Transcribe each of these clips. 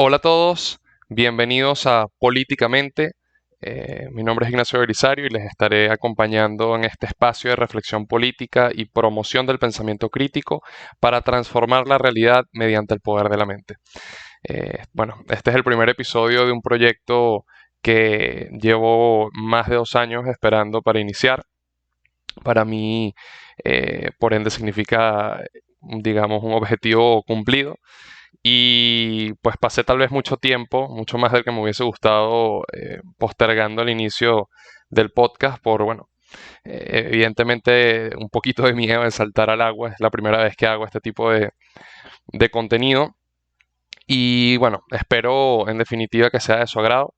Hola a todos, bienvenidos a Políticamente. Mi nombre es Ignacio Belisario y les estaré acompañando en este espacio de reflexión política y promoción del pensamiento crítico para transformar la realidad mediante el poder de la mente. Bueno, este es el primer episodio de un proyecto que llevo más de 2 años esperando para iniciar. Para mí, por ende, significa, digamos, un objetivo cumplido y pues pasé tal vez mucho tiempo, mucho más del que me hubiese gustado, postergando el inicio del podcast por, bueno, evidentemente un poquito de miedo de saltar al agua. Es la primera vez que hago este tipo de contenido. Y bueno, espero en definitiva que sea de su agrado.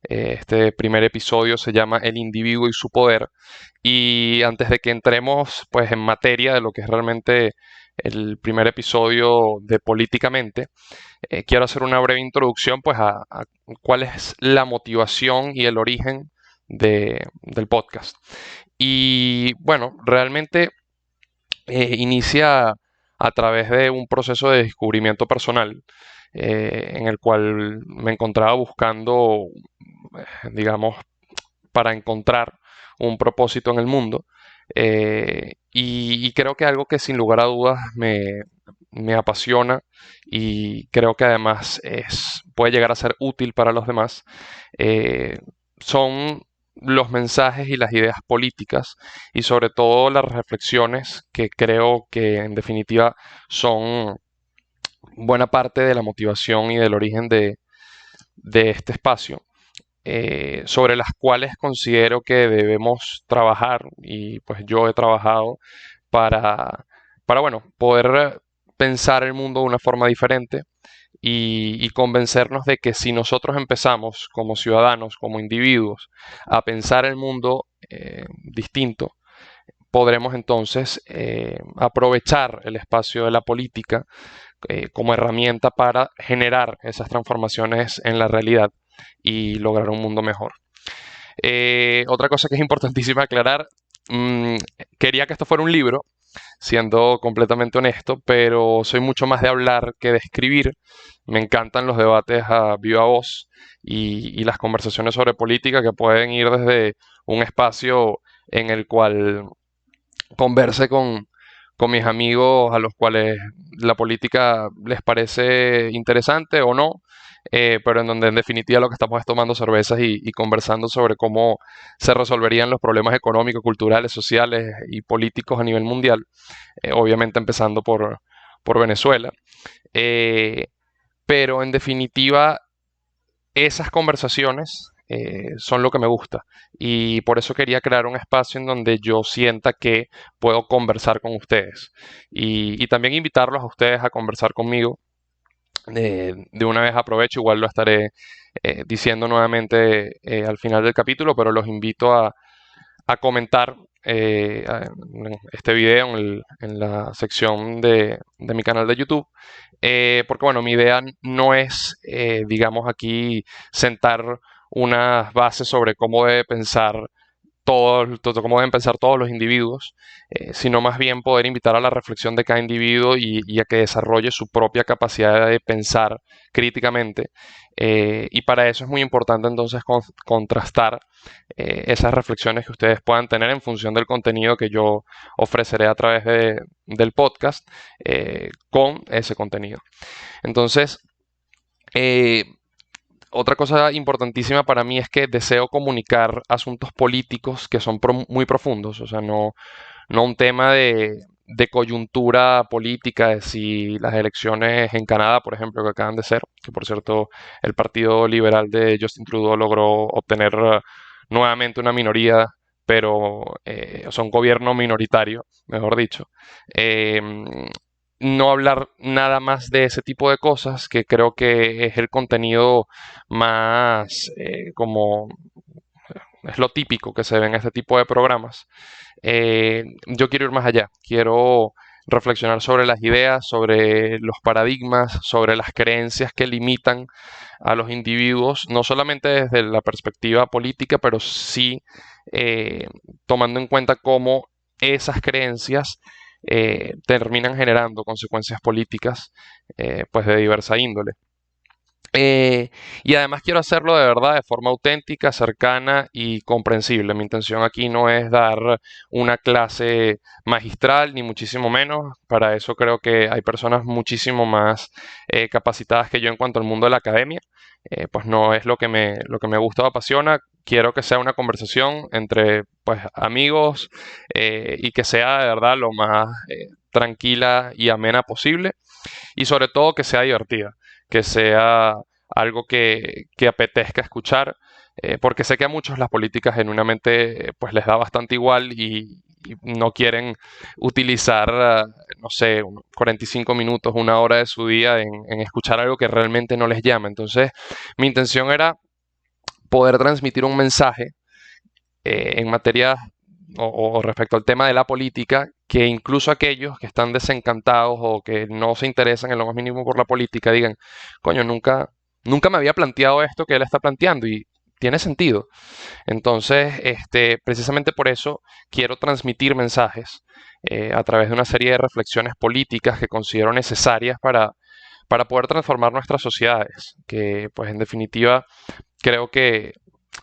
Este primer episodio se llama El individuo y su poder. Y antes de que entremos pues en materia de lo que es realmente el primer episodio de Políticamente, quiero hacer una breve introducción pues a cuál es la motivación y el origen del podcast. Y bueno, realmente inicia a través de un proceso de descubrimiento personal, en el cual me encontraba buscando, digamos, para encontrar un propósito en el mundo. Y creo que algo que sin lugar a dudas me apasiona y creo que además puede llegar a ser útil para los demás, eh, son los mensajes y las ideas políticas y sobre todo las reflexiones que creo que en definitiva son buena parte de la motivación y del origen de este espacio, sobre las cuales considero que debemos trabajar y pues yo he trabajado para, para bueno, poder pensar el mundo de una forma diferente y convencernos de que si nosotros empezamos como ciudadanos, como individuos, a pensar el mundo distinto, podremos entonces aprovechar el espacio de la política como herramienta para generar esas transformaciones en la realidad y lograr un mundo mejor. Otra cosa que es importantísima aclarar, mm, quería que esto fuera un libro, siendo completamente honesto, pero soy mucho más de hablar que de escribir. Me encantan los debates a viva voz y las conversaciones sobre política que pueden ir desde un espacio en el cual converse con mis amigos a los cuales la política les parece interesante o no, pero en donde en definitiva lo que estamos es tomando cervezas y conversando sobre cómo se resolverían los problemas económicos, culturales, sociales y políticos a nivel mundial, obviamente empezando por Venezuela. Eh, pero en definitiva esas conversaciones son lo que me gusta y por eso quería crear un espacio en donde yo sienta que puedo conversar con ustedes y también invitarlos a ustedes a conversar conmigo. De una vez aprovecho, igual lo estaré diciendo nuevamente al final del capítulo, pero los invito a comentar en este video en la sección de mi canal de YouTube, porque bueno, mi idea no es, digamos, aquí sentar unas bases sobre cómo debe pensar cómo deben pensar todos los individuos, sino más bien poder invitar a la reflexión de cada individuo y a que desarrolle su propia capacidad de pensar críticamente. Y para eso es muy importante entonces contrastar esas reflexiones que ustedes puedan tener en función del contenido que yo ofreceré a través del podcast, con ese contenido. Entonces, eh, otra cosa importantísima para mí es que deseo comunicar asuntos políticos que son muy profundos, o sea, no un tema de coyuntura política, de si las elecciones en Canadá, por ejemplo, que acaban de ser, que por cierto el Partido Liberal de Justin Trudeau logró obtener nuevamente una minoría, pero o sea, un gobierno minoritario, mejor dicho. No hablar nada más de ese tipo de cosas, que creo que es el contenido más como es lo típico que se ve en este tipo de programas. Yo quiero ir más allá, quiero reflexionar sobre las ideas, sobre los paradigmas, sobre las creencias que limitan a los individuos, no solamente desde la perspectiva política, pero sí eh, tomando en cuenta cómo esas creencias terminan generando consecuencias políticas pues de diversa índole. Eh, y además quiero hacerlo de verdad de forma auténtica, cercana y comprensible. Mi intención aquí no es dar una clase magistral, ni muchísimo menos. Para eso creo que hay personas muchísimo más capacitadas que yo en cuanto al mundo de la academia. Pues no es lo que me gusta o apasiona. Quiero que sea una conversación entre pues, amigos y que sea de verdad lo más tranquila y amena posible y sobre todo que sea divertida, que sea algo que apetezca escuchar, porque sé que a muchos las políticas genuinamente pues les da bastante igual y no quieren utilizar, no sé, 45 minutos, una hora de su día en escuchar algo que realmente no les llama. Entonces, mi intención era poder transmitir un mensaje en materia o respecto al tema de la política, que incluso aquellos que están desencantados o que no se interesan en lo más mínimo por la política digan, coño, nunca me había planteado esto que él está planteando y tiene sentido. Entonces, precisamente por eso quiero transmitir mensajes a través de una serie de reflexiones políticas que considero necesarias para poder transformar nuestras sociedades, que pues en definitiva creo que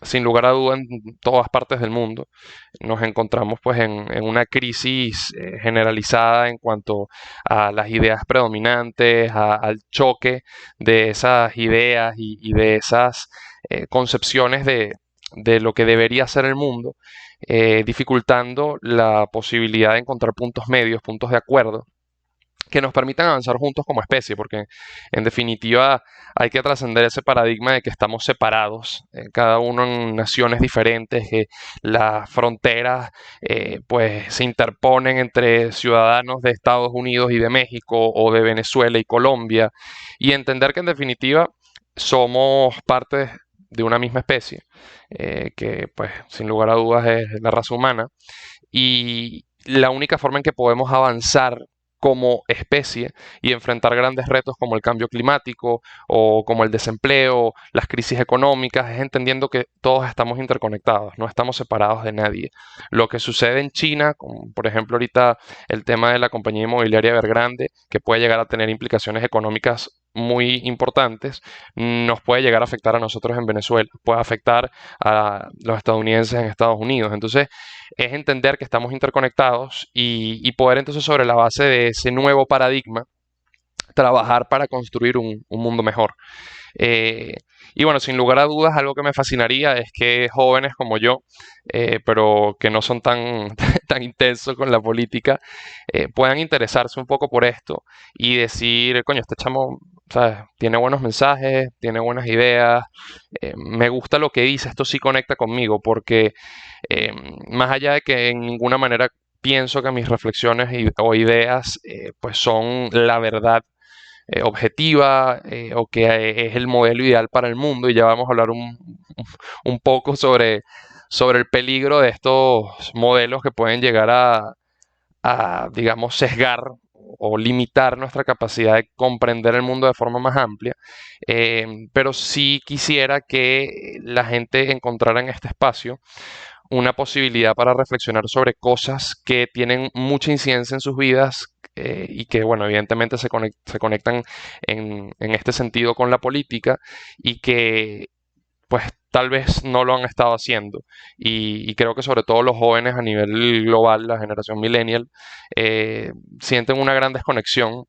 sin lugar a duda en todas partes del mundo nos encontramos pues en una crisis generalizada en cuanto a las ideas predominantes, al choque de esas ideas y de esas concepciones de lo que debería ser el mundo, dificultando la posibilidad de encontrar puntos medios, puntos de acuerdo que nos permitan avanzar juntos como especie, porque en definitiva hay que trascender ese paradigma de que estamos separados, cada uno en naciones diferentes, que las fronteras pues se interponen entre ciudadanos de Estados Unidos y de México o de Venezuela y Colombia, y entender que en definitiva somos parte de una misma especie, que pues sin lugar a dudas es la raza humana, y la única forma en que podemos avanzar como especie y enfrentar grandes retos como el cambio climático o como el desempleo, las crisis económicas, es entendiendo que todos estamos interconectados, no estamos separados de nadie. Lo que sucede en China, como por ejemplo ahorita el tema de la compañía inmobiliaria Evergrande, que puede llegar a tener implicaciones económicas muy importantes, nos puede llegar a afectar a nosotros en Venezuela, puede afectar a los estadounidenses en Estados Unidos. Entonces, es entender que estamos interconectados y poder entonces sobre la base de ese nuevo paradigma trabajar para construir un mundo mejor. Eh, y bueno, sin lugar a dudas, algo que me fascinaría es que jóvenes como yo, pero que no son tan, tan intensos con la política, puedan interesarse un poco por esto y decir, coño, este chamo, ¿sabes? Tiene buenos mensajes, tiene buenas ideas, me gusta lo que dice, esto sí conecta conmigo, porque eh, más allá de que en ninguna manera pienso que mis reflexiones o ideas pues son la verdad objetiva o que es el modelo ideal para el mundo y ya vamos a hablar un poco sobre el peligro de estos modelos que pueden llegar digamos, sesgar o limitar nuestra capacidad de comprender el mundo de forma más amplia, pero sí quisiera que la gente encontrara en este espacio una posibilidad para reflexionar sobre cosas que tienen mucha incidencia en sus vidas y que, bueno, evidentemente se conectan en este sentido con la política y que, pues, tal vez no lo han estado haciendo. Y creo que sobre todo los jóvenes a nivel global, la generación millennial, eh, sienten una gran desconexión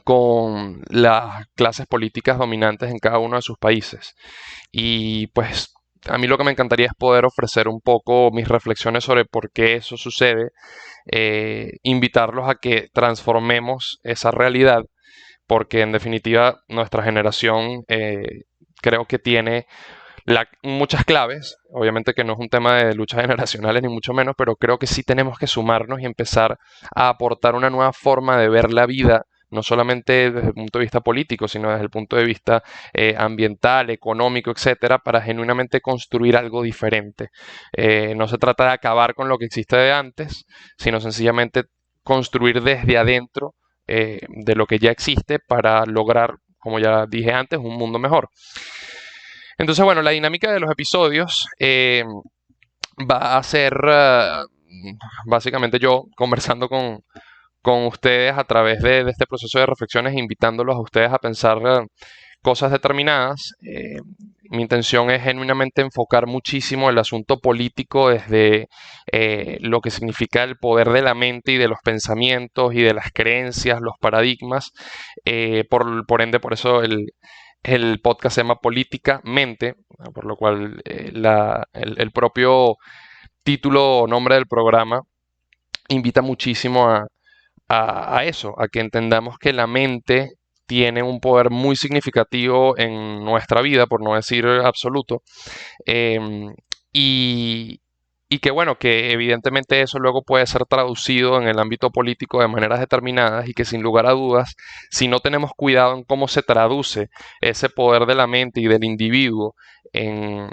con las clases políticas dominantes en cada uno de sus países. Y pues a mí lo que me encantaría es poder ofrecer un poco mis reflexiones sobre por qué eso sucede, invitarlos a que transformemos esa realidad, porque en definitiva nuestra generación creo que tiene muchas claves, obviamente que no es un tema de luchas generacionales ni mucho menos, pero creo que sí tenemos que sumarnos y empezar a aportar una nueva forma de ver la vida, no solamente desde el punto de vista político, sino desde el punto de vista ambiental, económico, etcétera, para genuinamente construir algo diferente. No se trata de acabar con lo que existe de antes, sino sencillamente construir desde adentro de lo que ya existe para lograr, como ya dije antes, un mundo mejor. Entonces, bueno, la dinámica de los episodios va a ser básicamente yo conversando con ustedes a través de este proceso de reflexiones, invitándolos a ustedes a pensar cosas determinadas. Mi intención es genuinamente enfocar muchísimo el asunto político desde lo que significa el poder de la mente y de los pensamientos y de las creencias, los paradigmas. Por ende, por eso el podcast se llama Política Mente, por lo cual el propio título o nombre del programa invita muchísimo a eso, a que entendamos que la mente tiene un poder muy significativo en nuestra vida, por no decir absoluto, em, y, y que bueno, que evidentemente eso luego puede ser traducido en el ámbito político de maneras determinadas y que sin lugar a dudas, si no tenemos cuidado en cómo se traduce ese poder de la mente y del individuo en,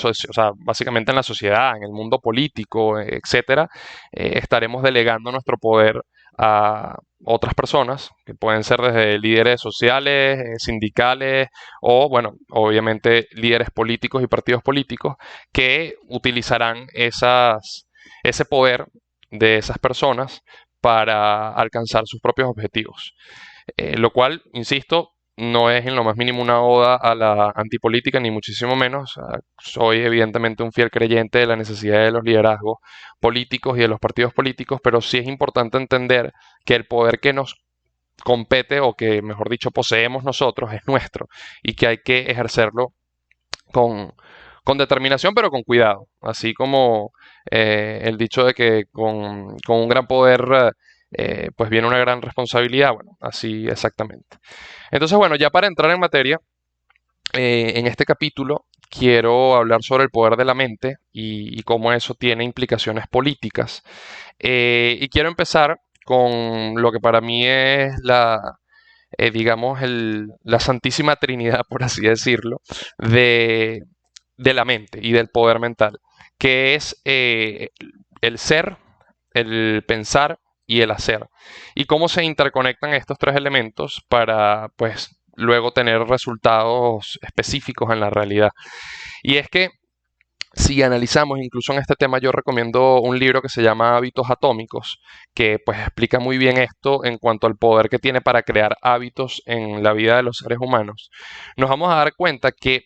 o sea, básicamente en la sociedad, en el mundo político, etcétera, estaremos delegando nuestro poder a otras personas, que pueden ser desde líderes sociales, sindicales o, bueno, obviamente líderes políticos y partidos políticos que utilizarán ese poder de esas personas para alcanzar sus propios objetivos. Lo cual, insisto, no es en lo más mínimo una oda a la antipolítica, ni muchísimo menos. Soy evidentemente un fiel creyente de la necesidad de los liderazgos políticos y de los partidos políticos, pero sí es importante entender que el poder que nos compete o que, mejor dicho, poseemos nosotros es nuestro y que hay que ejercerlo con, con determinación, pero con cuidado. Así como el dicho de que con un gran poder pues viene una gran responsabilidad. Bueno, así exactamente. Entonces, bueno, ya para entrar en materia, en este capítulo quiero hablar sobre el poder de la mente y cómo eso tiene implicaciones políticas. Y quiero empezar con lo que para mí es digamos, la Santísima Trinidad, por así decirlo, de, de la mente y del poder mental, que es el ser, el pensar y el hacer. Y cómo se interconectan estos tres elementos para, pues, luego tener resultados específicos en la realidad. Y es que si analizamos incluso en este tema, yo recomiendo un libro que se llama Hábitos Atómicos, que pues explica muy bien esto en cuanto al poder que tiene para crear hábitos en la vida de los seres humanos. Nos vamos a dar cuenta que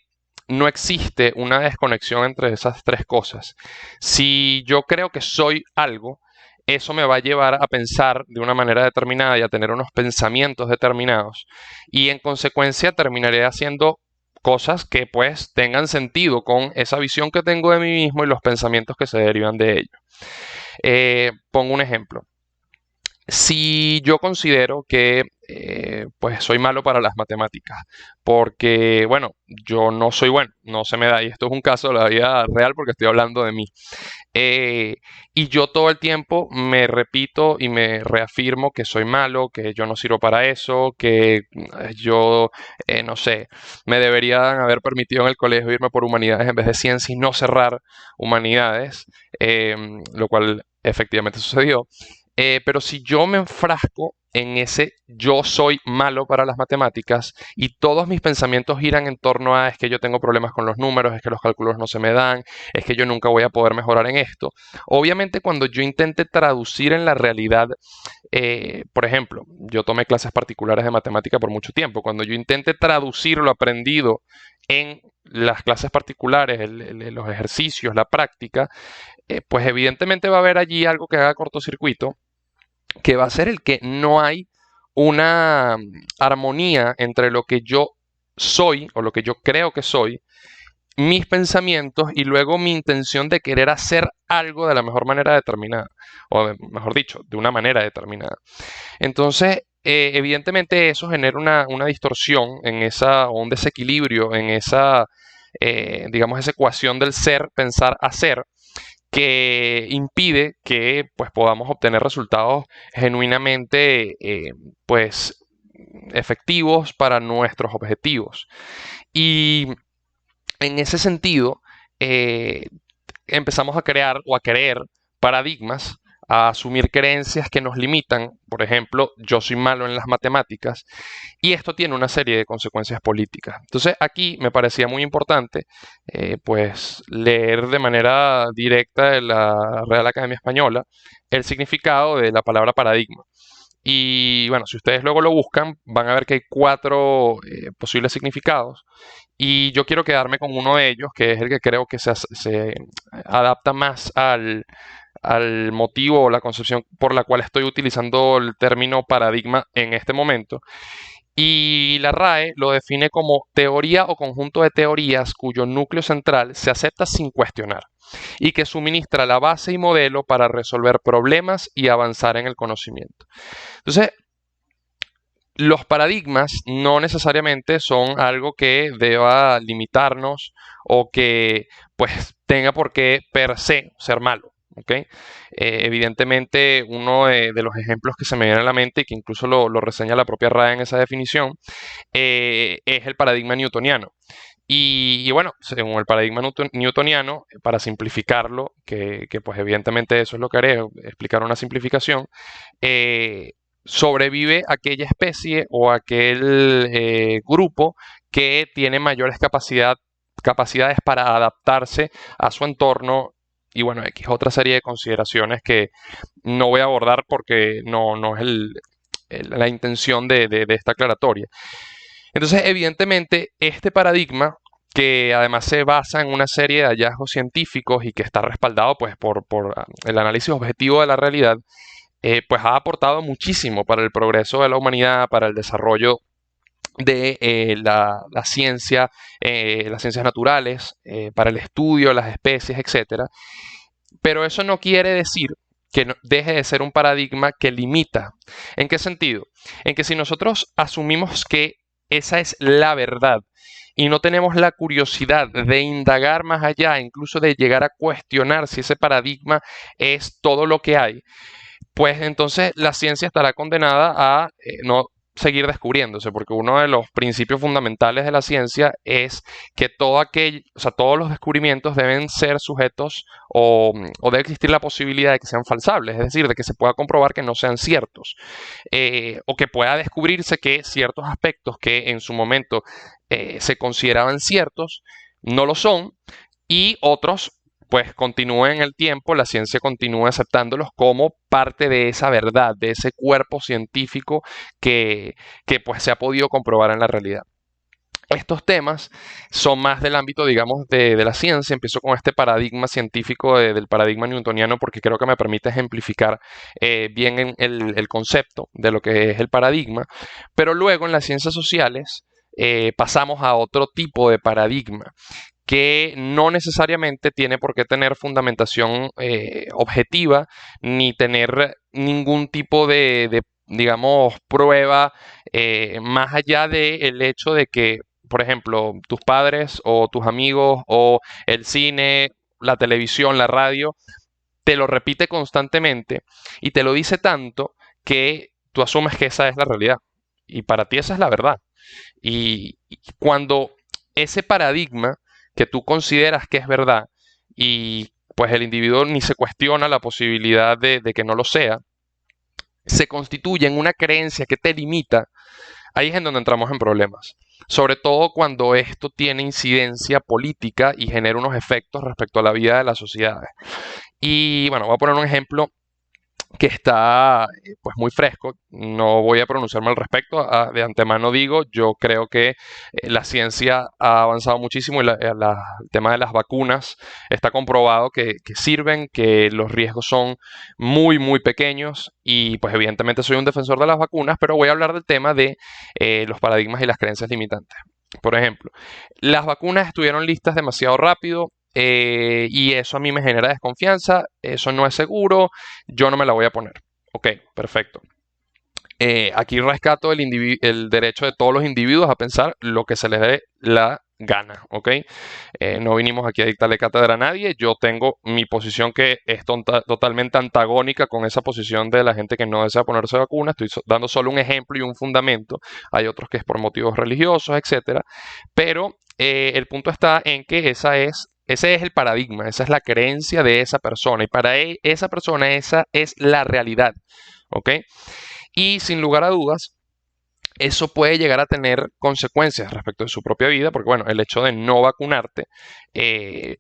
no existe una desconexión entre esas tres cosas. Si yo creo que soy algo, eso me va a llevar a pensar de una manera determinada y a tener unos pensamientos determinados. Y en consecuencia terminaré haciendo cosas que pues tengan sentido con esa visión que tengo de mí mismo y los pensamientos que se derivan de ello. Pongo un ejemplo. Si yo considero que pues soy malo para las matemáticas, porque bueno, yo no soy bueno, no se me da, y esto es un caso de la vida real porque estoy hablando de mí. Eh, y yo todo el tiempo me repito y me reafirmo que soy malo, que yo no sirvo para eso, que yo, no sé, me deberían haber permitido en el colegio irme por humanidades en vez de ciencias y no cerrar humanidades, lo cual efectivamente sucedió. Pero si yo me enfrasco en ese yo soy malo para las matemáticas y todos mis pensamientos giran en torno a es que yo tengo problemas con los números, es que los cálculos no se me dan, es que yo nunca voy a poder mejorar en esto. Obviamente cuando yo intente traducir en la realidad, por ejemplo, yo tomé clases particulares de matemática por mucho tiempo, cuando yo intente traducir lo aprendido en las clases particulares, los ejercicios, la práctica, pues evidentemente va a haber allí algo que haga cortocircuito, que va a ser el que no hay una armonía entre lo que yo soy o lo que yo creo que soy, mis pensamientos y luego mi intención de querer hacer algo de la mejor manera determinada, o mejor dicho, de una manera determinada. Entonces, evidentemente eso genera una distorsión en esa, o un desequilibrio en esa, digamos, esa ecuación del ser, pensar, hacer, que impide que pues, podamos obtener resultados genuinamente pues, efectivos para nuestros objetivos. Y en ese sentido, eh, empezamos a crear o a creer paradigmas, a asumir creencias que nos limitan. Por ejemplo, yo soy malo en las matemáticas y esto tiene una serie de consecuencias políticas. Entonces aquí me parecía muy importante pues leer de manera directa de la Real Academia Española el significado de la palabra paradigma. Y bueno, si ustedes luego lo buscan, van a ver que hay cuatro posibles significados. Y yo quiero quedarme con uno de ellos, que es el que creo que se adapta más al motivo o la concepción por la cual estoy utilizando el término paradigma en este momento. Y la RAE lo define como teoría o conjunto de teorías cuyo núcleo central se acepta sin cuestionar y que suministra la base y modelo para resolver problemas y avanzar en el conocimiento. Entonces, los paradigmas no necesariamente son algo que deba limitarnos o que pues tenga por qué per se ser malo. ¿Ok? Evidentemente, uno de los ejemplos que se me viene a la mente y que incluso lo reseña la propia RAE en esa definición es el paradigma newtoniano. Y bueno, según el paradigma newtoniano, para simplificarlo, que pues evidentemente eso es lo que haré, explicar una simplificación, eh, sobrevive aquella especie o aquel grupo que tiene mayores capacidades para adaptarse a su entorno y bueno, X otra serie de consideraciones que no voy a abordar porque no es la intención de esta aclaratoria. Entonces, evidentemente, este paradigma, que además se basa en una serie de hallazgos científicos y que está respaldado pues, por el análisis objetivo de la realidad, pues ha aportado muchísimo para el progreso de la humanidad, para el desarrollo de la ciencia, las ciencias naturales, para el estudio de las especies, etcétera. Pero eso no quiere decir que deje de ser un paradigma que limita. ¿En qué sentido? En que si nosotros asumimos que esa es la verdad y no tenemos la curiosidad de indagar más allá, incluso de llegar a cuestionar si ese paradigma es todo lo que hay, pues entonces la ciencia estará condenada a no seguir descubriéndose, porque uno de los principios fundamentales de la ciencia es que todos los descubrimientos deben ser sujetos o debe existir la posibilidad de que sean falsables, es decir, de que se pueda comprobar que no sean ciertos, o que pueda descubrirse que ciertos aspectos que en su momento se consideraban ciertos no lo son y otros pues continúen en el tiempo, la ciencia continúa aceptándolos como parte de esa verdad, de ese cuerpo científico que pues se ha podido comprobar en la realidad. Estos temas son más del ámbito, digamos, de la ciencia. Empiezo con este paradigma científico del paradigma newtoniano porque creo que me permite ejemplificar bien el concepto de lo que es el paradigma. Pero luego en las ciencias sociales pasamos a otro tipo de paradigma que no necesariamente tiene por qué tener fundamentación objetiva ni tener ningún tipo digamos, prueba más allá del hecho de que, por ejemplo, tus padres o tus amigos o el cine, la televisión, la radio, te lo repite constantemente y te lo dice tanto que tú asumes que esa es la realidad y para ti esa es la verdad. Y cuando ese paradigma que tú consideras que es verdad y pues el individuo ni se cuestiona la posibilidad de que no lo sea, se constituye en una creencia que te limita, ahí es en donde entramos en problemas. Sobre todo cuando esto tiene incidencia política y genera unos efectos respecto a la vida de las sociedades. Y bueno, voy a poner un ejemplo que está pues muy fresco. No voy a pronunciarme al respecto. De antemano digo, yo creo que la ciencia ha avanzado muchísimo y el tema de las vacunas está comprobado que sirven, que los riesgos son muy, muy pequeños y pues evidentemente soy un defensor de las vacunas, pero voy a hablar del tema de los paradigmas y las creencias limitantes. Por ejemplo, las vacunas estuvieron listas demasiado rápido, y eso a mí me genera desconfianza, eso no es seguro, yo no me la voy a poner. Ok, perfecto. Aquí rescato el derecho de todos los individuos a pensar lo que se les dé la gana, ¿ok? No vinimos aquí a dictarle cátedra a nadie, yo tengo mi posición que es totalmente antagónica con esa posición de la gente que no desea ponerse vacuna, estoy dando solo un ejemplo y un fundamento, hay otros que es por motivos religiosos, etcétera, pero el punto está en que ese es el paradigma, esa es la creencia de esa persona y para esa persona esa es la realidad, ¿ok? Y sin lugar a dudas, eso puede llegar a tener consecuencias respecto de su propia vida, porque bueno, el hecho de no vacunarte, eh,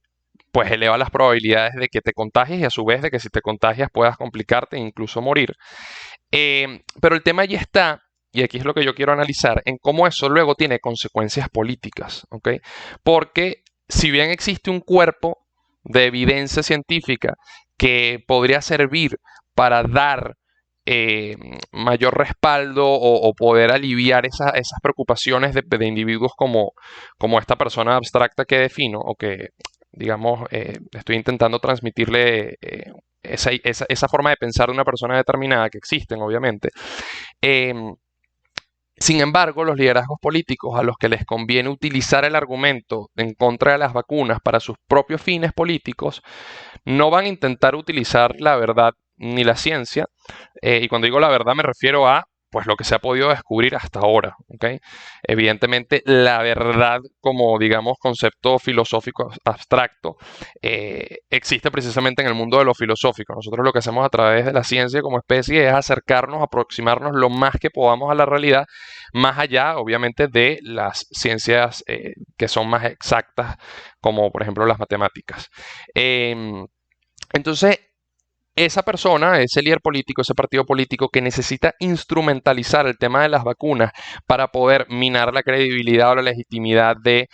pues eleva las probabilidades de que te contagies y a su vez de que si te contagias puedas complicarte e incluso morir. Pero el tema ya está, y aquí es lo que yo quiero analizar, en cómo eso luego tiene consecuencias políticas, ¿ok? Porque si bien existe un cuerpo de evidencia científica que podría servir para dar eh, mayor respaldo o poder aliviar esas preocupaciones de individuos como esta persona abstracta que defino o que, digamos, estoy intentando transmitirle esa forma de pensar de una persona determinada, que existen, obviamente. Em, Sin embargo, los liderazgos políticos a los que les conviene utilizar el argumento en contra de las vacunas para sus propios fines políticos no van a intentar utilizar la verdad ni la ciencia. Y cuando digo la verdad me refiero a pues lo que se ha podido descubrir hasta ahora, ¿ok? Evidentemente, la verdad como, digamos, concepto filosófico abstracto existe precisamente en el mundo de lo filosófico. Nosotros lo que hacemos a través de la ciencia como especie es acercarnos, aproximarnos lo más que podamos a la realidad, más allá, obviamente, de las ciencias que son más exactas, como por ejemplo las matemáticas. Em, entonces, esa persona, ese líder político, ese partido político que necesita instrumentalizar el tema de las vacunas para poder minar la credibilidad o la legitimidad de,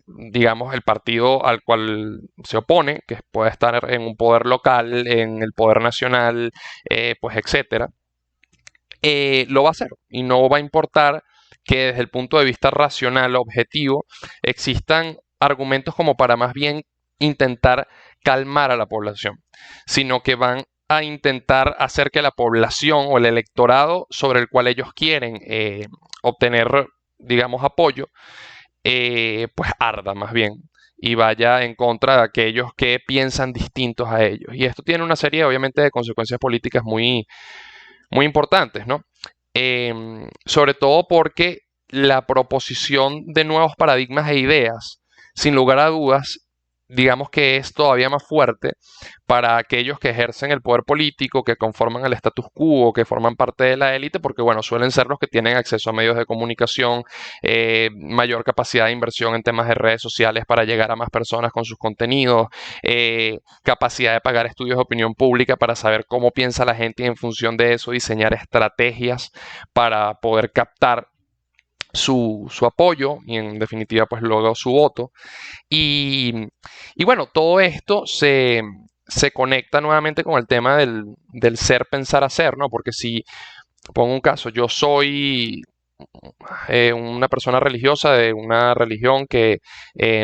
digamos, el partido al cual se opone, que puede estar en un poder local, en el poder nacional, pues etcétera, lo va a hacer y no va a importar que desde el punto de vista racional, objetivo, existan argumentos como para más bien intentar calmar a la población, sino que van a intentar hacer que la población o el electorado sobre el cual ellos quieren obtener, digamos, apoyo, pues arda más bien y vaya en contra de aquellos que piensan distintos a ellos. Y esto tiene una serie, obviamente, de consecuencias políticas muy importantes, ¿no? Sobre todo porque la proposición de nuevos paradigmas e ideas, sin lugar a dudas, digamos que es todavía más fuerte para aquellos que ejercen el poder político, que conforman el status quo, que forman parte de la élite, porque bueno, suelen ser los que tienen acceso a medios de comunicación, mayor capacidad de inversión en temas de redes sociales para llegar a más personas con sus contenidos, capacidad de pagar estudios de opinión pública para saber cómo piensa la gente y en función de eso diseñar estrategias para poder captar su apoyo y en definitiva pues luego su voto. Y, y bueno, todo esto se conecta nuevamente con el tema del ser, pensar, hacer, ¿no? Porque si pongo un caso, yo soy una persona religiosa de una religión que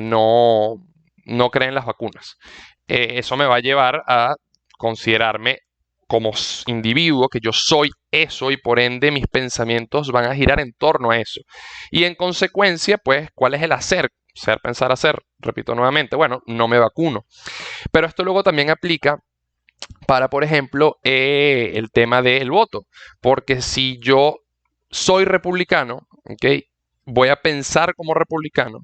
no cree en las vacunas. Eso me va a llevar a considerarme como individuo, que yo soy eso y por ende mis pensamientos van a girar en torno a eso. Y en consecuencia, pues, ¿cuál es el hacer? Ser, pensar, hacer. Repito nuevamente, bueno, no me vacuno. Pero esto luego también aplica para, por ejemplo, el tema del voto. Porque si yo soy republicano, ¿ok? Voy a pensar como republicano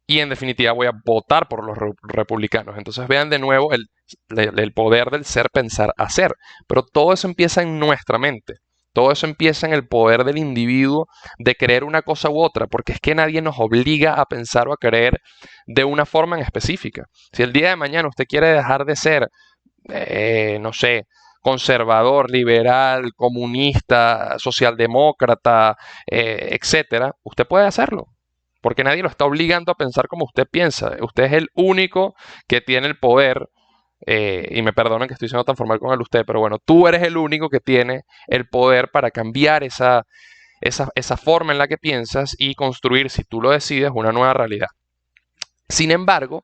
y en definitiva voy a votar por los republicanos. Entonces vean de nuevo el poder del ser, pensar, hacer. Pero todo eso empieza en nuestra mente. Todo eso empieza en el poder del individuo de creer una cosa u otra, porque es que nadie nos obliga a pensar o a creer de una forma en específica. Si el día de mañana usted quiere dejar de ser, no sé, conservador, liberal, comunista, socialdemócrata, etcétera, usted puede hacerlo. Porque nadie lo está obligando a pensar como usted piensa. Usted es el único que tiene el poder. Y me perdonen que estoy siendo tan formal con el usted, pero bueno, tú eres el único que tiene el poder para cambiar esa forma en la que piensas y construir, si tú lo decides, una nueva realidad. Sin embargo,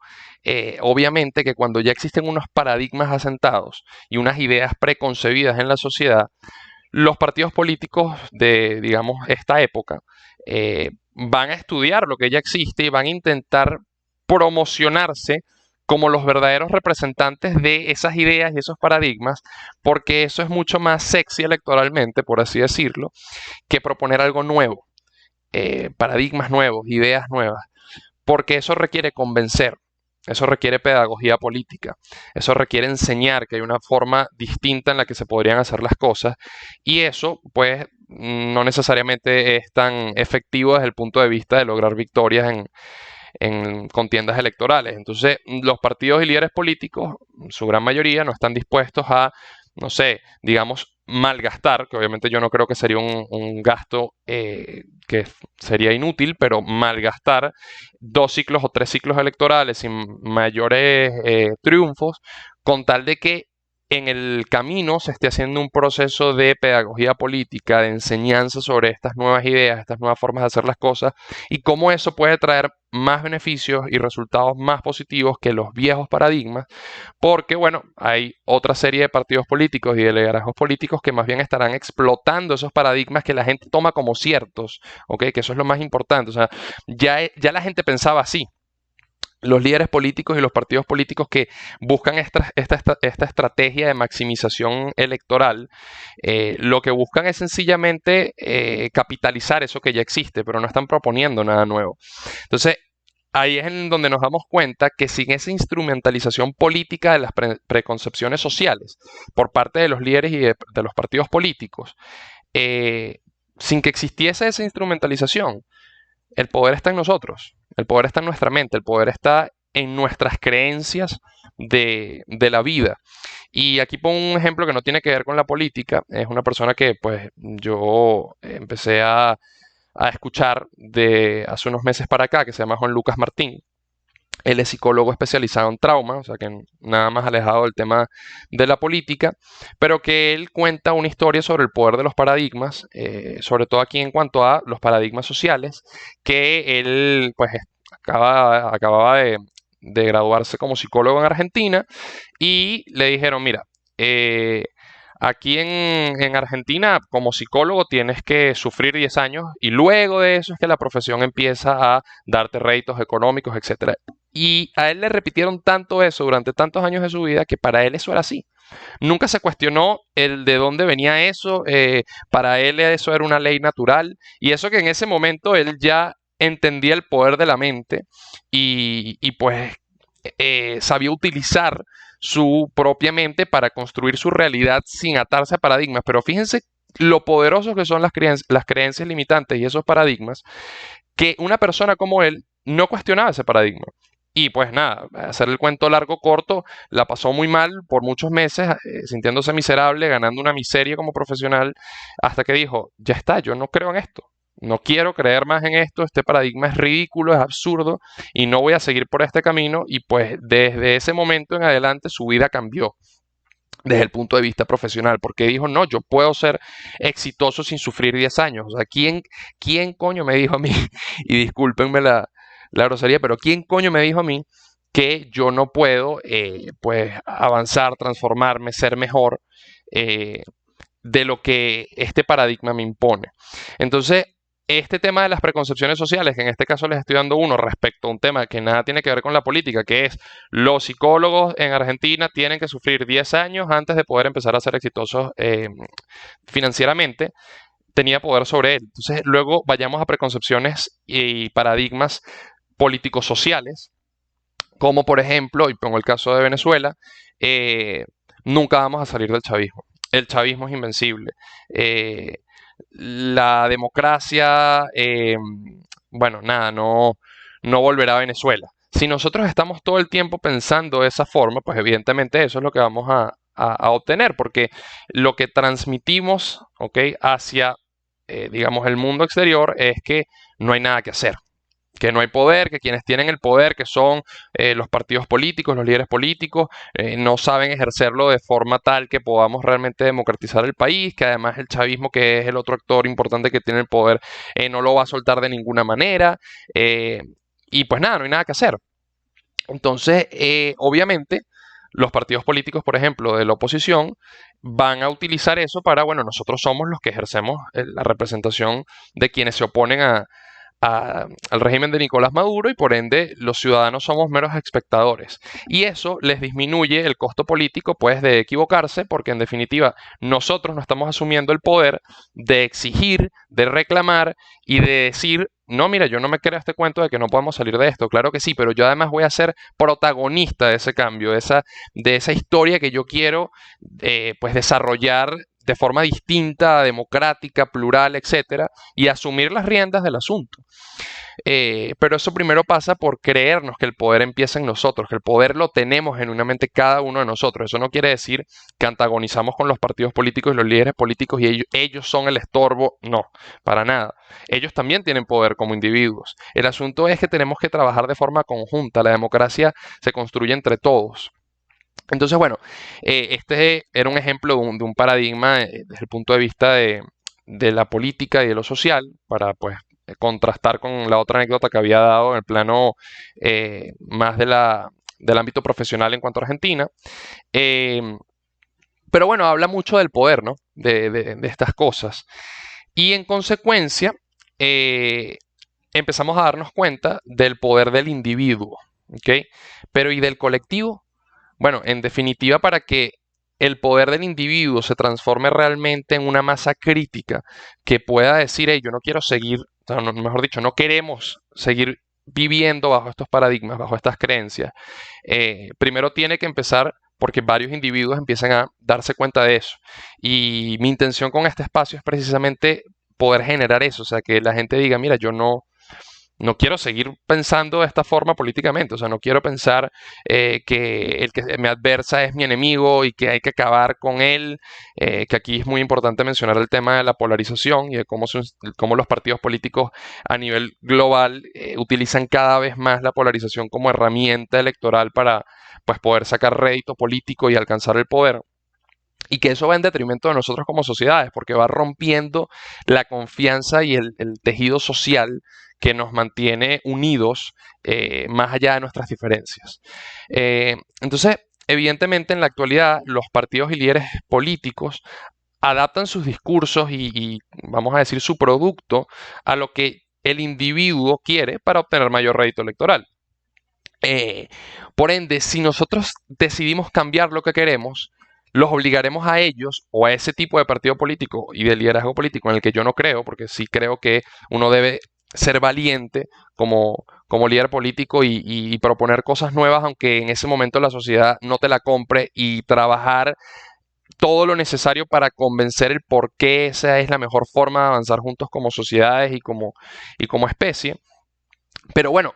obviamente que cuando ya existen unos paradigmas asentados y unas ideas preconcebidas en la sociedad, los partidos políticos de, digamos, esta época van a estudiar lo que ya existe y van a intentar promocionarse como los verdaderos representantes de esas ideas y esos paradigmas, porque eso es mucho más sexy electoralmente, por así decirlo, que proponer algo nuevo, paradigmas nuevos, ideas nuevas, porque eso requiere convencer. Eso requiere pedagogía política, eso requiere enseñar que hay una forma distinta en la que se podrían hacer las cosas y eso pues no necesariamente es tan efectivo desde el punto de vista de lograr victorias en contiendas electorales. Entonces los partidos y líderes políticos, su gran mayoría, no están dispuestos a, no sé, digamos, malgastar, que obviamente yo no creo que sería un gasto que sería inútil, pero malgastar 2 ciclos o 3 ciclos electorales sin mayores triunfos, con tal de que en el camino se esté haciendo un proceso de pedagogía política, de enseñanza sobre estas nuevas ideas, estas nuevas formas de hacer las cosas, y cómo eso puede traer más beneficios y resultados más positivos que los viejos paradigmas, porque, bueno, hay otra serie de partidos políticos y de liderazgos políticos que más bien estarán explotando esos paradigmas que la gente toma como ciertos, ¿ok? Que eso es lo más importante. O sea, ya la gente pensaba así. Los líderes políticos y los partidos políticos que buscan esta estrategia de maximización electoral, lo que buscan es sencillamente capitalizar eso que ya existe, pero no están proponiendo nada nuevo. Entonces, ahí es en donde nos damos cuenta que sin esa instrumentalización política de las preconcepciones sociales por parte de los líderes y de los partidos políticos, eh, sin que existiese esa instrumentalización, el poder está en nosotros, el poder está en nuestra mente, el poder está en nuestras creencias de la vida. Y aquí pongo un ejemplo que no tiene que ver con la política. Es una persona que pues yo empecé a escuchar de hace unos meses para acá, que se llama Juan Lucas Martín. Él es psicólogo especializado en trauma, o sea que nada más alejado del tema de la política, pero que él cuenta una historia sobre el poder de los paradigmas, sobre todo aquí en cuanto a los paradigmas sociales, que él pues acababa de graduarse como psicólogo en Argentina y le dijeron, mira, aquí en Argentina, como psicólogo, tienes que sufrir 10 años y luego de eso es que la profesión empieza a darte réditos económicos, etcétera. Y a él le repitieron tanto eso durante tantos años de su vida que para él eso era así. Nunca se cuestionó el de dónde venía eso, para él eso era una ley natural y eso que en ese momento él ya entendía el poder de la mente y pues sabía utilizar su propia mente para construir su realidad sin atarse a paradigmas. Pero fíjense lo poderosos que son las creencias limitantes y esos paradigmas, que una persona como él no cuestionaba ese paradigma. Y pues nada, hacer el cuento largo corto, la pasó muy mal por muchos meses, sintiéndose miserable, ganando una miseria como profesional, hasta que dijo, ya está, yo no creo en esto. No quiero creer más en esto, este paradigma es ridículo, es absurdo y no voy a seguir por este camino. Y pues desde ese momento en adelante su vida cambió desde el punto de vista profesional, porque dijo, no, yo puedo ser exitoso sin sufrir 10 años. O sea, ¿quién coño me dijo a mí? Y discúlpenme la grosería, pero ¿quién coño me dijo a mí que yo no puedo pues avanzar, transformarme, ser mejor de lo que este paradigma me impone? Entonces, este tema de las preconcepciones sociales, que en este caso les estoy dando uno respecto a un tema que nada tiene que ver con la política, que es los psicólogos en Argentina tienen que sufrir 10 años antes de poder empezar a ser exitosos financieramente, tenía poder sobre él. Entonces, luego vayamos a preconcepciones y paradigmas políticos sociales, como por ejemplo, y pongo el caso de Venezuela, eh, nunca vamos a salir del chavismo. El chavismo es invencible. La democracia, bueno, nada, no volverá a Venezuela. Si nosotros estamos todo el tiempo pensando de esa forma, pues evidentemente eso es lo que vamos a obtener, porque lo que transmitimos, ¿ok?, hacia, digamos, el mundo exterior es que no hay nada que hacer, que no hay poder, que quienes tienen el poder, que son los partidos políticos, los líderes políticos, no saben ejercerlo de forma tal que podamos realmente democratizar el país, que además el chavismo, que es el otro actor importante que tiene el poder, no lo va a soltar de ninguna manera, eh, y pues nada, no hay nada que hacer. Entonces, obviamente, los partidos políticos, por ejemplo, de la oposición, van a utilizar eso para, bueno, nosotros somos los que ejercemos la representación de quienes se oponen al régimen de Nicolás Maduro y por ende los ciudadanos somos meros espectadores. Y eso les disminuye el costo político pues de equivocarse porque en definitiva nosotros no estamos asumiendo el poder de exigir, de reclamar y de decir, no, mira, yo no me creo este cuento de que no podemos salir de esto. Claro que sí, pero yo además voy a ser protagonista de ese cambio, de esa historia que yo quiero pues desarrollar de forma distinta, democrática, plural, etcétera, y asumir las riendas del asunto. Pero eso primero pasa por creernos que el poder empieza en nosotros, que el poder lo tenemos genuinamente cada uno de nosotros. Eso no quiere decir que antagonizamos con los partidos políticos y los líderes políticos y ellos son el estorbo. No, para nada. Ellos también tienen poder como individuos. El asunto es que tenemos que trabajar de forma conjunta. La democracia se construye entre todos. Entonces, bueno, este era un ejemplo de un paradigma desde el punto de vista de la política y de lo social, para pues contrastar con la otra anécdota que había dado en el plano más del ámbito profesional en cuanto a Argentina. Eh, pero bueno, habla mucho del poder, ¿no? De estas cosas. Y en consecuencia, eh, empezamos a darnos cuenta del poder del individuo, ¿ok? Pero ¿y del colectivo? Bueno, en definitiva, para que el poder del individuo se transforme realmente en una masa crítica que pueda decir, hey, yo no quiero seguir, o sea, mejor dicho, no queremos seguir viviendo bajo estos paradigmas, bajo estas creencias. Primero tiene que empezar porque varios individuos empiezan a darse cuenta de eso. Y mi intención con este espacio es precisamente poder generar eso, o sea, que la gente diga, mira, yo no quiero seguir pensando de esta forma políticamente, o sea, no quiero pensar que el que me adversa es mi enemigo y que hay que acabar con él, que aquí es muy importante mencionar el tema de la polarización y de cómo los partidos políticos a nivel global utilizan cada vez más la polarización como herramienta electoral para pues, poder sacar rédito político y alcanzar el poder. Y que eso va en detrimento de nosotros como sociedades, porque va rompiendo la confianza y el tejido social que nos mantiene unidos más allá de nuestras diferencias. Entonces, evidentemente en la actualidad los partidos y líderes políticos adaptan sus discursos vamos a decir, su producto a lo que el individuo quiere para obtener mayor rédito electoral. Por ende, si nosotros decidimos cambiar lo que queremos, los obligaremos a ellos o a ese tipo de partido político y de liderazgo político en el que yo no creo, porque sí creo que uno debe ser valiente como líder político y proponer cosas nuevas, aunque en ese momento la sociedad no te la compre, y trabajar todo lo necesario para convencer el por qué esa es la mejor forma de avanzar juntos como sociedades y como especie. Pero bueno,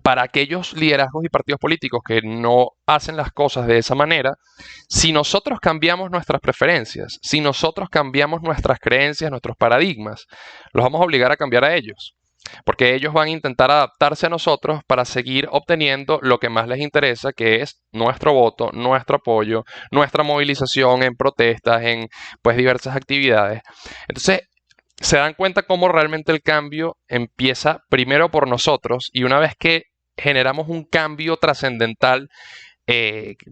para aquellos liderazgos y partidos políticos que no hacen las cosas de esa manera, si nosotros cambiamos nuestras preferencias, si nosotros cambiamos nuestras creencias, nuestros paradigmas, los vamos a obligar a cambiar a ellos. Porque ellos van a intentar adaptarse a nosotros para seguir obteniendo lo que más les interesa, que es nuestro voto, nuestro apoyo, nuestra movilización en protestas, en pues diversas actividades. Entonces, se dan cuenta cómo realmente el cambio empieza primero por nosotros, y una vez que generamos un cambio trascendental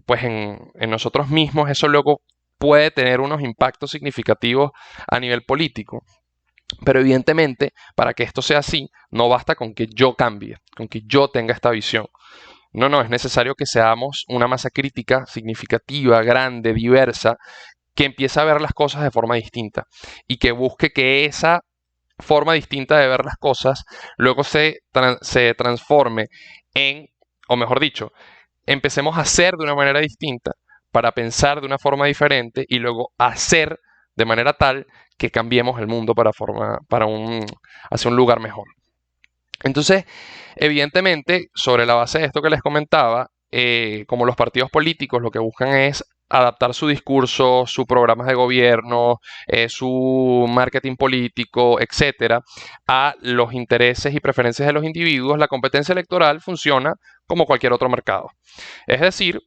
pues en nosotros mismos, eso luego puede tener unos impactos significativos a nivel político. Pero evidentemente, para que esto sea así, no basta con que yo cambie, con que yo tenga esta visión. No, es necesario que seamos una masa crítica significativa, grande, diversa, que empiece a ver las cosas de forma distinta y que busque que esa forma distinta de ver las cosas luego se transforme en, o mejor dicho, empecemos a hacer de una manera distinta para pensar de una forma diferente y luego hacer de manera tal que cambiemos el mundo hacia un lugar mejor. Entonces, evidentemente, sobre la base de esto que les comentaba, como los partidos políticos lo que buscan es adaptar su discurso, sus programas de gobierno, su marketing político, etcétera, a los intereses y preferencias de los individuos, la competencia electoral funciona como cualquier otro mercado. Es decir,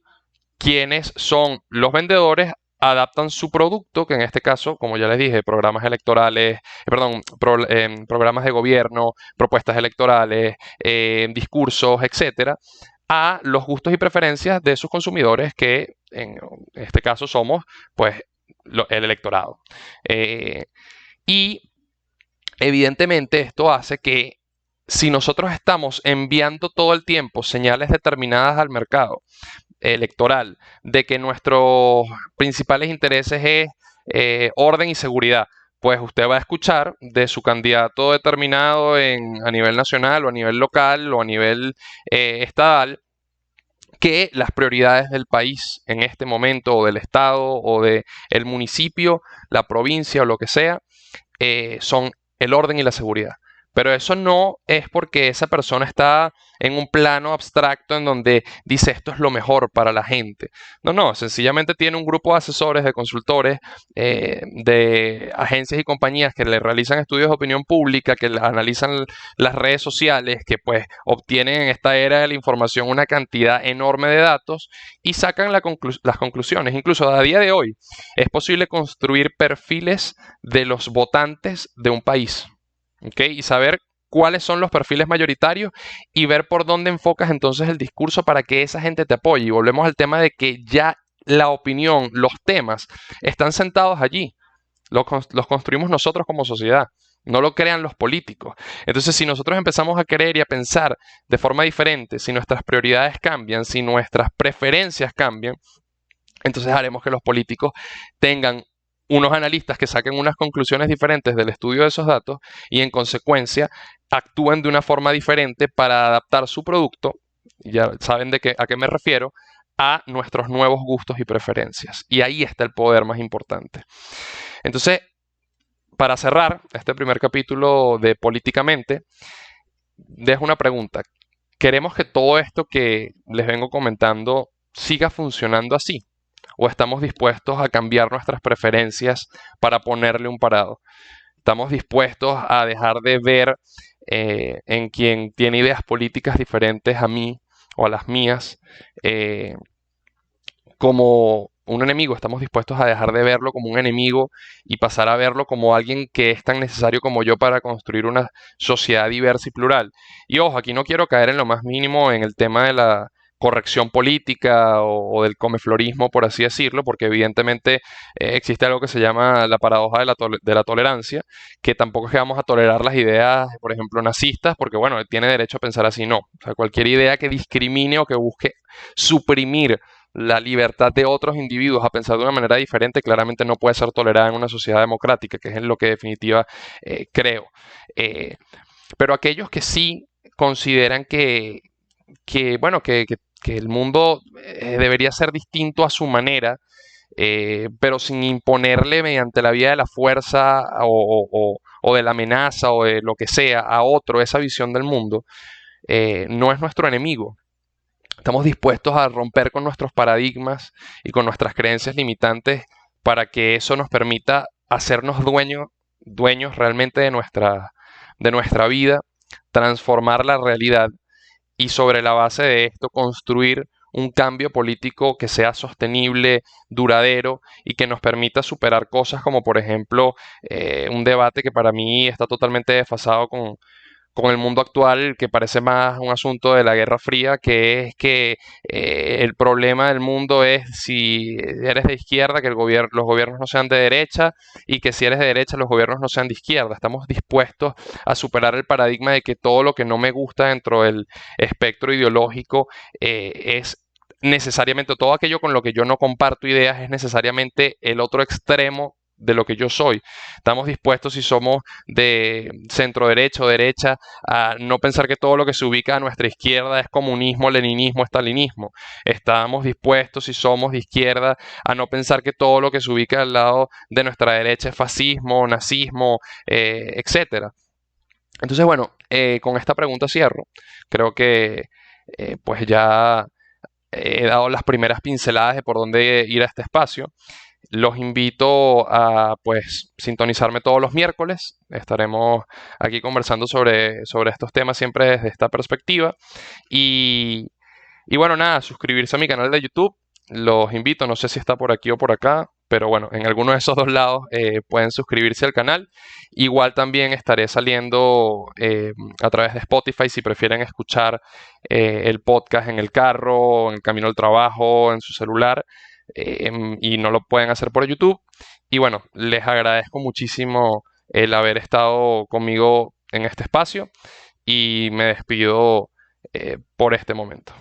quienes son los vendedores adaptan su producto, que en este caso, como ya les dije, programas electorales, programas de gobierno, propuestas electorales, discursos, etcétera, a los gustos y preferencias de sus consumidores, que en este caso somos, pues, el electorado. Y evidentemente esto hace que si nosotros estamos enviando todo el tiempo señales determinadas al mercado electoral de que nuestros principales intereses es orden y seguridad, pues usted va a escuchar de su candidato determinado a nivel nacional o a nivel local o a nivel estatal que las prioridades del país en este momento, o del estado, o del municipio, la provincia o lo que sea, son el orden y la seguridad. Pero eso no es porque esa persona está en un plano abstracto en donde dice esto es lo mejor para la gente. No, no, sencillamente tiene un grupo de asesores, de consultores, de agencias y compañías que le realizan estudios de opinión pública, que analizan las redes sociales, que pues obtienen en esta era de la información una cantidad enorme de datos y sacan las conclusiones. Incluso a día de hoy es posible construir perfiles de los votantes de un país, ¿ok? Y saber cuáles son los perfiles mayoritarios y ver por dónde enfocas entonces el discurso para que esa gente te apoye. Y volvemos al tema de que ya la opinión, los temas están sentados allí. Los construimos nosotros como sociedad. No lo crean los políticos. Entonces, si nosotros empezamos a querer y a pensar de forma diferente, si nuestras prioridades cambian, si nuestras preferencias cambian, entonces haremos que los políticos tengan unos analistas que saquen unas conclusiones diferentes del estudio de esos datos y en consecuencia actúen de una forma diferente para adaptar su producto, ya saben a qué me refiero, a nuestros nuevos gustos y preferencias. Y ahí está el poder más importante. Entonces, para cerrar este primer capítulo de Políticamente, dejo una pregunta. ¿Queremos que todo esto que les vengo comentando siga funcionando así? ¿O estamos dispuestos a cambiar nuestras preferencias para ponerle un parado? ¿Estamos dispuestos a dejar de ver en quien tiene ideas políticas diferentes a mí o a las mías como un enemigo? ¿Estamos dispuestos a dejar de verlo como un enemigo y pasar a verlo como alguien que es tan necesario como yo para construir una sociedad diversa y plural? Y ojo, aquí no quiero caer en lo más mínimo en el tema de la corrección política o del comeflorismo, por así decirlo, porque evidentemente existe algo que se llama la paradoja de la tolerancia, que tampoco es que vamos a tolerar las ideas, por ejemplo, nazistas, porque bueno, él tiene derecho a pensar así, no. O sea, cualquier idea que discrimine o que busque suprimir la libertad de otros individuos a pensar de una manera diferente claramente no puede ser tolerada en una sociedad democrática, que es en lo que en definitiva creo. Eh, pero aquellos que sí consideran bueno, que el mundo debería ser distinto a su manera, pero sin imponerle mediante la vía de la fuerza o de la amenaza o de lo que sea a otro esa visión del mundo, no es nuestro enemigo. Estamos dispuestos a romper con nuestros paradigmas y con nuestras creencias limitantes para que eso nos permita hacernos dueños realmente de nuestra vida, transformar la realidad y sobre la base de esto construir un cambio político que sea sostenible, duradero y que nos permita superar cosas como por ejemplo un debate que para mí está totalmente desfasado con el mundo actual, que parece más un asunto de la Guerra Fría, que es que el problema del mundo es si eres de izquierda, que los gobiernos no sean de derecha, y que si eres de derecha, los gobiernos no sean de izquierda. Estamos dispuestos a superar el paradigma de que todo lo que no me gusta dentro del espectro ideológico es necesariamente, todo aquello con lo que yo no comparto ideas es necesariamente el otro extremo de lo que yo soy. Estamos dispuestos, si somos de centro derecha o derecha, a no pensar que todo lo que se ubica a nuestra izquierda es comunismo, leninismo, estalinismo. Estamos dispuestos, si somos de izquierda, a no pensar que todo lo que se ubica al lado de nuestra derecha es fascismo, nazismo, etcétera. Entonces, bueno, con esta pregunta cierro. Creo que pues ya he dado las primeras pinceladas de por dónde ir a este espacio. Los invito a pues sintonizarme todos los miércoles. Estaremos aquí conversando sobre estos temas siempre desde esta perspectiva. Y, y bueno, nada, suscribirse a mi canal de YouTube. Los invito, no sé si está por aquí o por acá, pero bueno, en alguno de esos dos lados pueden suscribirse al canal. Igual también estaré saliendo a través de Spotify si prefieren escuchar el podcast en el carro, en el camino al trabajo, en su celular y no lo pueden hacer por YouTube. Y bueno, les agradezco muchísimo el haber estado conmigo en este espacio y me despido por este momento.